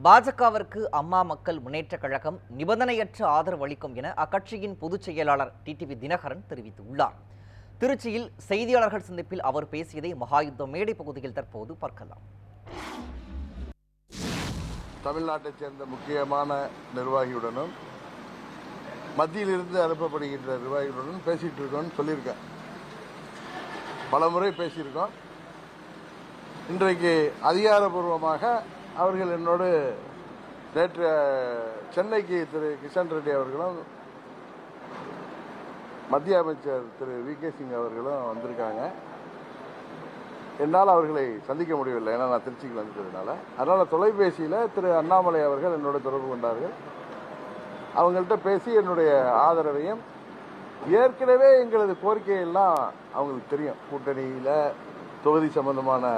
பாஜகவிற்கு அம்மா மக்கள் முன்னேற்றக் கழகம் நிபந்தனையற்ற ஆதரவு அளிக்கும் என அக்கட்சியின் பொதுச் செயலாளர் டிடிவி தினகரன் தெரிவித்துள்ளார். திருச்சியில் செய்தியாளர்கள் சந்திப்பில் அவர் பேசியதை மகாயுத்த மேடை பகுதியில் தற்போது பார்க்கலாம். தமிழ்நாட்டைச் சேர்ந்த முக்கியமான நிர்வாகியுடனும் மத்தியிலிருந்து அனுப்பப்படுகின்ற நிர்வாகிகளுடன் பேசிட்டு இருக்கோம்னு சொல்லியிருக்கேன். பலமுறை பேசியிருக்கோம். இன்றைக்கு அதிகாரப்பூர்வமாக அவர்கள் என்னோடு நேற்று சென்னைக்கு திரு கிஷன் ரெட்டி அவர்களும் மத்திய அமைச்சர் திரு வி.கே. சிங் அவர்களும் வந்திருக்காங்க. என்னால் அவர்களை சந்திக்க முடியவில்லை, ஏன்னா நான் திருச்சிக்கு வந்துட்டதுனால. அதனால் தொலைபேசியில் திரு அண்ணாமலை அவர்கள் என்னோட தொடர்பு கொண்டார்கள். அவங்கள்ட்ட பேசி என்னுடைய ஆதரவையும், ஏற்கனவே எங்களது கோரிக்கையெல்லாம் அவங்களுக்கு தெரியும். கூட்டணியில் தொகுதி சம்பந்தமான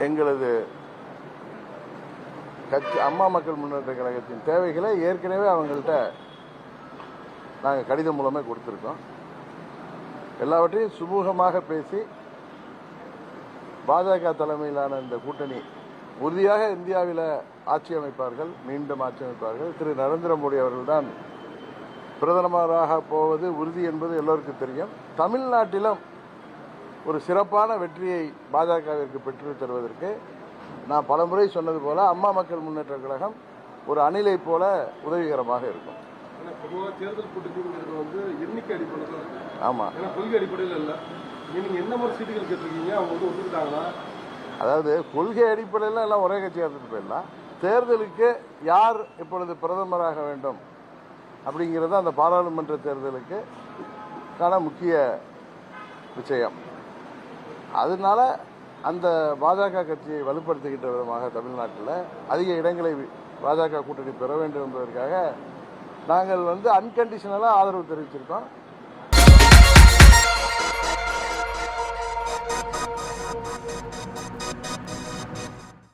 எங்களது கட்சி அம்மா மக்கள் முன்னேற்ற கழகத்தின் தேவைகளை ஏற்கனவே அவங்கள்ட்ட நாங்கள் கடிதம் மூலமே கொடுத்துருக்கோம். எல்லாவற்றையும் சுமூகமாக பேசி பாஜக தலைமையிலான இந்த கூட்டணி உறுதியாக இந்தியாவில் ஆட்சி அமைப்பார்கள், மீண்டும் ஆட்சி அமைப்பார்கள். திரு நரேந்திர மோடி அவர்கள்தான் பிரதமராக போவது உறுதி என்பது எல்லோருக்கும் தெரியும். தமிழ்நாட்டிலும் ஒரு சிறப்பான வெற்றியை பாஜகவிற்கு பெற்று தருவதற்கு நான் பலமுறை சொன்னது போல அம்மா மக்கள் முன்னேற்ற கழகம் ஒரு அணிலை போல உதவிகரமாக இருக்கும். தேர்தல் கூட்டணிங்கிறது எண்ணிக்கை அடிப்படையில், ஆமா, கொள்கை அடிப்படையில் இல்லை. நீங்க என்ன மாதிரி சீட்டுகள் கேட்டிருக்கீங்க, அவங்க ஒத்துக்கிட்டாங்களா? அதாவது கொள்கை அடிப்படையில் எல்லாம் ஒரே கட்சியாக இருந்துட்டு போயிடலாம். தேர்தலுக்கு யார் இப்பொழுது பிரதமராக வேண்டும் அப்படிங்கிறது அந்த பாராளுமன்ற தேர்தலுக்கு முக்கிய விஷயம். அதனால அந்த பாஜக கட்சியை வலுப்படுத்துகின்ற விதமாக தமிழ்நாட்டில் அதிக இடங்களை பாஜக கூட்டணி பெற வேண்டும் என்பதற்காக நாங்கள் அன்கண்டிஷனலாக ஆதரவு தெரிவிச்சிருக்கோம்.